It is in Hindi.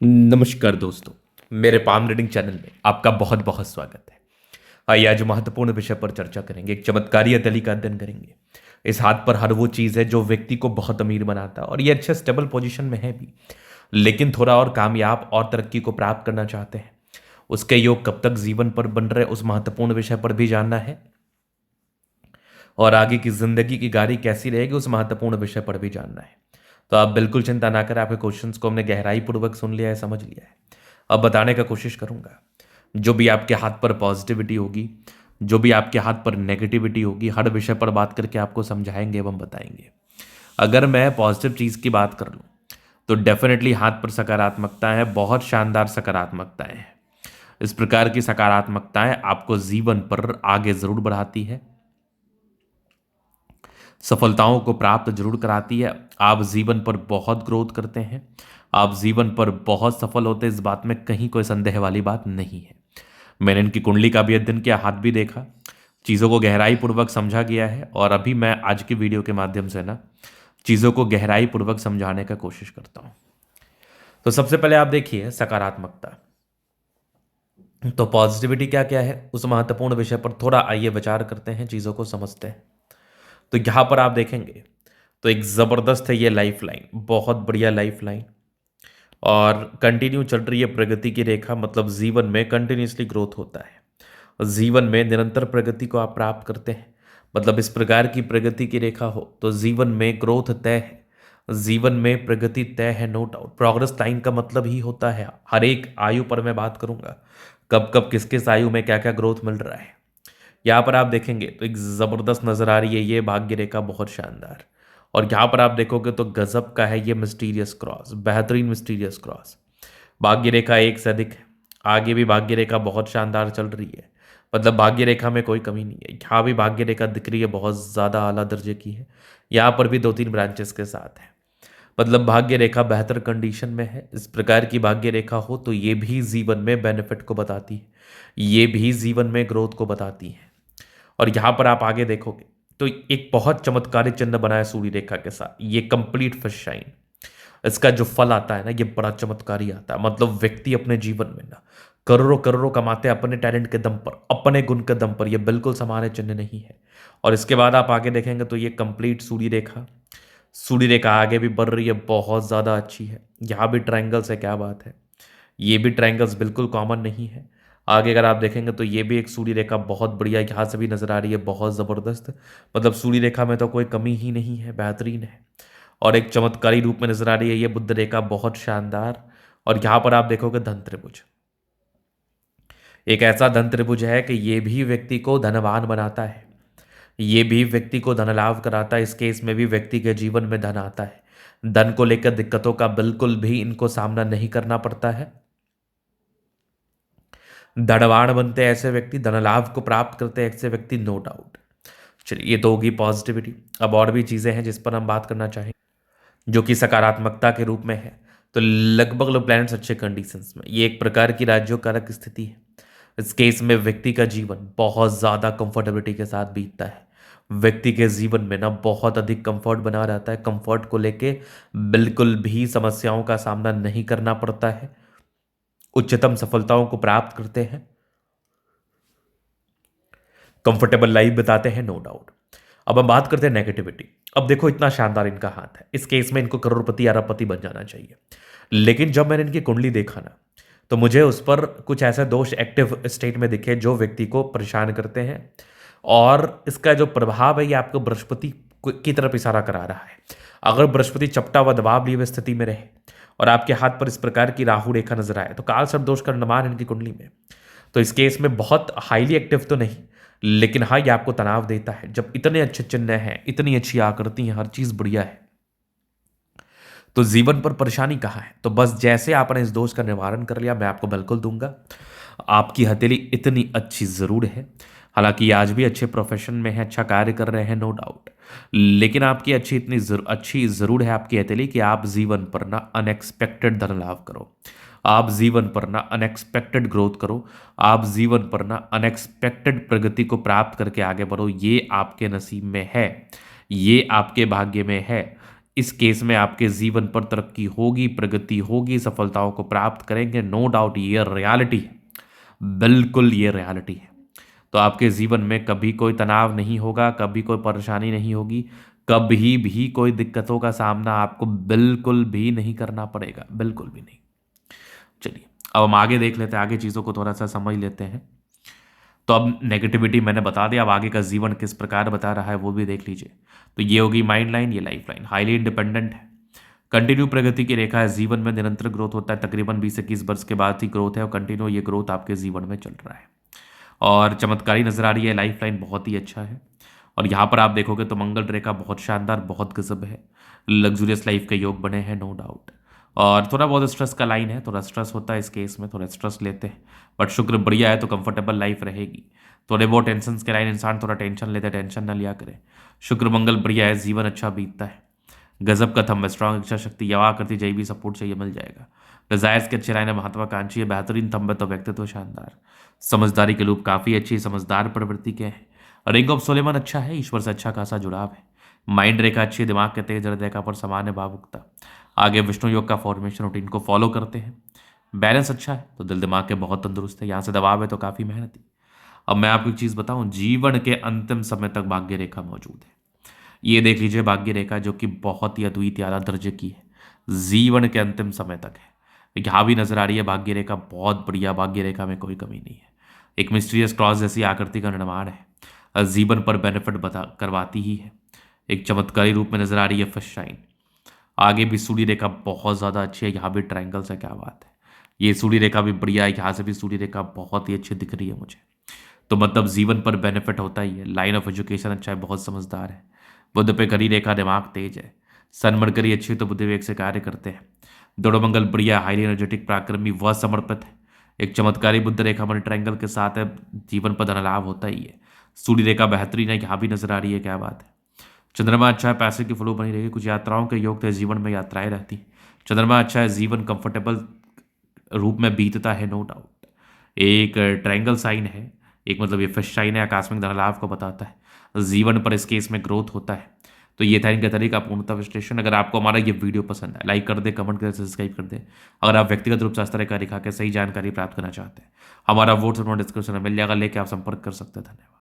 नमस्कार दोस्तों, मेरे पाम रीडिंग चैनल में आपका बहुत बहुत स्वागत है। आइए आज महत्वपूर्ण विषय पर चर्चा करेंगे। एक चमत्कारी हथेली का अध्ययन करेंगे। इस हाथ पर हर वो चीज़ है जो व्यक्ति को बहुत अमीर बनाता है और ये अच्छे स्टेबल पोजीशन में है भी, लेकिन थोड़ा और कामयाब और तरक्की को प्राप्त करना चाहते हैं। उसके योग कब तक जीवन पर बन रहे उस महत्वपूर्ण विषय पर भी जानना है और आगे की जिंदगी की गाड़ी कैसी रहेगी उस महत्वपूर्ण विषय पर भी जानना है। तो आप बिल्कुल चिंता ना करें, आपके क्वेश्चंस को हमने गहराई पूर्वक सुन लिया है, समझ लिया है। अब बताने का कोशिश करूंगा। जो भी आपके हाथ पर पॉजिटिविटी होगी, जो भी आपके हाथ पर नेगेटिविटी होगी, हर विषय पर बात करके आपको समझाएंगे एवं बताएंगे। अगर मैं पॉजिटिव चीज़ की बात कर लूँ तो डेफिनेटली हाथ पर सकारात्मकता है, बहुत शानदार सकारात्मकताएं हैं। इस प्रकार की सकारात्मकताएं आपको जीवन पर आगे जरूर बढ़ाती है, सफलताओं को प्राप्त जरूर कराती है। आप जीवन पर बहुत ग्रोथ करते हैं, आप जीवन पर बहुत सफल होते हैं, इस बात में कहीं कोई संदेह वाली बात नहीं है। मैंने इनकी कुंडली का भी अध्ययन किया, हाथ भी देखा, चीज़ों को गहराई पूर्वक समझा गया है और अभी मैं आज की वीडियो के माध्यम से ना चीज़ों को गहराई पूर्वक समझाने का कोशिश करता हूँ। तो सबसे पहले आप देखिए सकारात्मकता। तो पॉजिटिविटी क्या क्या है उस महत्वपूर्ण विषय पर थोड़ा आइए विचार करते हैं, चीज़ों को समझते हैं। तो यहाँ पर आप देखेंगे तो एक ज़बरदस्त है ये लाइफ लाइन, बहुत बढ़िया लाइफ लाइन और कंटिन्यू चल रही है प्रगति की रेखा। मतलब जीवन में कंटिन्यूसली ग्रोथ होता है, जीवन में निरंतर प्रगति को आप प्राप्त करते हैं। मतलब इस प्रकार की प्रगति की रेखा हो तो जीवन में ग्रोथ तय है, जीवन में प्रगति तय है, नो डाउट। प्रोग्रेस लाइन का मतलब ही होता है, हर एक आयु पर मैं बात करूंगा कब कब किस किस आयु में क्या क्या ग्रोथ मिल रहा है। यहाँ पर आप देखेंगे तो एक ज़बरदस्त नज़र आ रही है ये भाग्य रेखा, बहुत शानदार। और यहाँ पर आप देखोगे तो गजब का है ये मिस्टीरियस क्रॉस, बेहतरीन मिस्टीरियस क्रॉस। भाग्य रेखा एक से अधिक है, आगे भी भाग्य रेखा बहुत शानदार चल रही है। मतलब भाग्य रेखा में कोई कमी नहीं है, यहाँ भी भाग्य रेखा दिख रही है, बहुत ज़्यादा आला दर्जे की है। यहाँ पर भी दो तीन ब्रांचेस के साथ है। मतलब भाग्य रेखा बेहतर कंडीशन में है। इस प्रकार की भाग्य रेखा हो तो ये भी जीवन में बेनिफिट को बताती है, ये भी जीवन में ग्रोथ को बताती है। और यहां पर आप आगे देखोगे तो एक बहुत चमत्कारी चिन्ह बना है सूर्य रेखा के साथ, ये कंप्लीट फिश शाइन। इसका जो फल आता है ना ये बड़ा चमत्कारी आता है। मतलब व्यक्ति अपने जीवन में ना करोड़ों करोड़ों कमाते हैं अपने टैलेंट के दम पर, अपने गुण के दम पर, ये बिल्कुल सामान्य चिन्ह नहीं है। और इसके बाद आप आगे देखेंगे तो ये कंप्लीट सूर्य रेखा, सूर्य रेखा आगे भी बढ़ रही है, बहुत ज़्यादा अच्छी है। यहाँ भी ट्रायंगल्स है, क्या बात है, ये भी ट्रायंगल्स बिल्कुल कॉमन नहीं है। आगे अगर आप देखेंगे तो ये भी एक सूर्य रेखा बहुत बढ़िया यहाँ से भी नजर आ रही है, बहुत ज़बरदस्त। मतलब सूर्य रेखा में तो कोई कमी ही नहीं है, बेहतरीन है। और एक चमत्कारी रूप में नजर आ रही है ये बुद्ध रेखा, बहुत शानदार। और यहाँ पर आप देखोगे धन त्रिभुज, एक ऐसा धन त्रिभुज है कि ये भी व्यक्ति को धनवान बनाता है, ये भी व्यक्ति को धन लाभ कराता है। इस केस में भी व्यक्ति के जीवन में धन आता है, धन को लेकर दिक्कतों का बिल्कुल भी इनको सामना नहीं करना पड़ता है। धनवान बनते हैं ऐसे व्यक्ति, धन लाभ को प्राप्त करते हैं ऐसे व्यक्ति, नो डाउट। चलिए ये तो होगी पॉजिटिविटी। अब और भी चीजें हैं जिस पर हम बात करना चाहेंगे जो कि सकारात्मकता के रूप में है। तो लगभग लोग प्लैनेट्स अच्छे कंडीशंस में, ये एक प्रकार की राज्यों कारक स्थिति है। इस केस में व्यक्ति का जीवन बहुत ज़्यादा कंफर्टेबिलिटी के साथ बीतता है, व्यक्ति के जीवन में ना बहुत अधिक कंफर्ट बना रहता है, कंफर्ट को लेके बिल्कुल भी समस्याओं का सामना नहीं करना पड़ता है, उच्चतम सफलताओं को प्राप्त करते हैं, कंफर्टेबल लाइफ बिताते हैं, नो डाउट। अब हम बात करते हैं नेगेटिविटी। अब देखो इतना शानदार इनका हाथ है, इस केस में इनको करोड़पति अरबपति बन जाना चाहिए। लेकिन जब मैंने इनकी कुंडली देखा ना तो मुझे उस पर कुछ ऐसे दोष एक्टिव स्टेट में दिखे जो व्यक्ति को परेशान करते हैं। और इसका जो प्रभाव है ये आपको बृहस्पति की तरफ इशारा करा रहा है। अगर बृहस्पति चपटा व दबाव लिए हुए स्थिति में रहे और आपके हाथ पर इस प्रकार की राहु रेखा नजर आए तो काल सर्प दोष का निर्माण इनकी कुंडली में। तो इस केस में बहुत हाईली एक्टिव तो नहीं, लेकिन हाँ ये आपको तनाव देता है। जब इतने अच्छे चिन्ह हैं, इतनी अच्छी आकृति है, हर चीज बढ़िया है, तो जीवन पर परेशानी कहाँ है। तो बस जैसे आपने इस दोष का निवारण कर लिया, मैं आपको बिल्कुल दूंगा। आपकी हथेली इतनी अच्छी जरूर है, हालांकि आज भी अच्छे प्रोफेशन में है, अच्छा कार्य कर रहे हैं, नो डाउट। लेकिन आपकी अच्छी जरूर है आपकी हथेली कि आप जीवन पर ना अनएक्सपेक्टेड धन लाभ करो, आप जीवन पर ना अनएक्सपेक्टेड ग्रोथ करो, आप जीवन पर ना अनएक्सपेक्टेड प्रगति को प्राप्त करके आगे बढ़ो। ये आपके नसीब में है, ये आपके भाग्य में है, इस केस में आपके जीवन पर तरक्की होगी, प्रगति होगी, सफलताओं को प्राप्त करेंगे, नो डाउट, ये रियलिटी है, बिल्कुल ये रियलिटी है। तो आपके जीवन में कभी कोई तनाव नहीं होगा, कभी कोई परेशानी नहीं होगी, कभी भी कोई दिक्कतों का सामना आपको बिल्कुल भी नहीं करना पड़ेगा, बिल्कुल भी नहीं। चलिए, अब हम आगे देख लेते हैं, आगे चीज़ों को थोड़ा सा समझ लेते हैं। तो अब नेगेटिविटी मैंने बता दिया, अब आगे का जीवन किस प्रकार बता रहा है वो भी देख लीजिए। तो ये होगी माइंड लाइन, ये लाइफ लाइन। हाईली इंडिपेंडेंट है, कंटिन्यू प्रगति की रेखा है, जीवन में निरंतर ग्रोथ होता है, तकरीबन 20-21 वर्ष के बाद ही ग्रोथ है और कंटिन्यू ये ग्रोथ आपके जीवन में चल रहा है। और चमत्कारी नजर आ रही है, लाइफ लाइन बहुत ही अच्छा है। और यहाँ पर आप देखोगे तो मंगल रेखा बहुत शानदार, बहुत गजब है, लग्जूरियस लाइफ के योग बने हैं, नो डाउट। और थोड़ा बहुत स्ट्रेस का लाइन है, थोड़ा स्ट्रेस होता है इस केस में, थोड़ा स्ट्रेस लेते हैं, बट शुक्र बढ़िया है तो कंफर्टेबल लाइफ रहेगी। थोड़े बहुत टेंशन के लाइन, इंसान थोड़ा टेंशन लेते, टेंशन ना लिया करे। शुक्र मंगल बढ़िया है, जीवन अच्छा बीतता है, गजब का थंब है, स्ट्रांग इच्छा शक्ति, यवा करती जय भी सपोर्ट चाहिए मिल जाएगा। डिजायर्स के अच्छे लाइन है, महत्वाकांक्षी है, बेहतरीन थंब है, तो व्यक्तित्व शानदार, समझदारी के लूप काफी अच्छी, समझदार प्रवृत्ति के हैं। रिंग ऑफ सोलेमन अच्छा है, ईश्वर से अच्छा खासा जुड़ाव है। माइंड रेखा अच्छी, दिमाग के तेज हृदय का पर सामान्य भावुकता। आगे विष्णु योग का फॉर्मेशन रूटीन को फॉलो करते हैं। बैलेंस अच्छा है तो दिल दिमाग के बहुत तंदुरुस्त है, यहाँ से दबाव है तो काफी मेहनती। अब मैं आपको एक चीज बताऊं, जीवन के अंतिम समय तक भाग्य रेखा मौजूद है। ये देख लीजिए भाग्य रेखा, जो कि बहुत ही अद्वितीय आला दर्जे की है, जीवन के अंतिम समय तक है। यहाँ भी नजर आ रही है भाग्य रेखा, बहुत बढ़िया, भाग्य रेखा में कोई कमी नहीं है। एक मिस्टीरियस क्रॉस जैसी आकृति का निर्माण है, जीवन पर बेनिफिट बता करवाती ही है। एक चमत्कारी रूप में नजर आ रही है फर्स्ट शाइन। आगे भी सूर्य रेखा बहुत ज़्यादा अच्छी है, यहाँ भी ट्रायंगल से, क्या बात है। ये सूर्य रेखा भी बढ़िया है, यहाँ से भी सूर्य रेखा बहुत ही अच्छी दिख रही है मुझे। तो मतलब जीवन पर बेनिफिट होता ही है। लाइन ऑफ एजुकेशन अच्छा है, बहुत समझदार है। बुध पे करी रेखा, दिमाग तेज है। सन मरकरी अच्छी तो बुद्ध विवेक से कार्य करते हैं। दोनों मंगल बढ़िया, हाईली एनर्जेटिक, पराक्रमी व समर्पित है। एक चमत्कारी बुद्ध रेखा मणि ट्रायंगल के साथ है, जीवन पर धन लाभ होता ही है। सूर्य रेखा बेहतरीन है, यहाँ भी नजर आ रही है, क्या बात है। चंद्रमा अच्छा है, पैसे की फ्लो बनी रहेगी, कुछ यात्राओं के योग थे, जीवन में यात्राएं रहती। चंद्रमा अच्छा है, जीवन कंफर्टेबल रूप में बीतता है, नो डाउट। एक ट्रायंगल साइन है, एक मतलब ये फिश साइन है, आकस्मिक धन लाभ को बताता है, जीवन पर इस केस में ग्रोथ होता है। तो ये था इनका तरीका पूर्णतः विश्लेषण। अगर आपको हमारा ये वीडियो पसंद है, लाइक कर दे, कमेंट कर, सब्सक्राइब कर दे। अगर आप व्यक्तिगत रूप से इस तरह का दिखा के सही जानकारी प्राप्त करना चाहते हैं, हमारा व्हाट्सएप डिस्क्रिप्शन में मिल जाएगा, लेके आप संपर्क कर सकते हैं। धन्यवाद।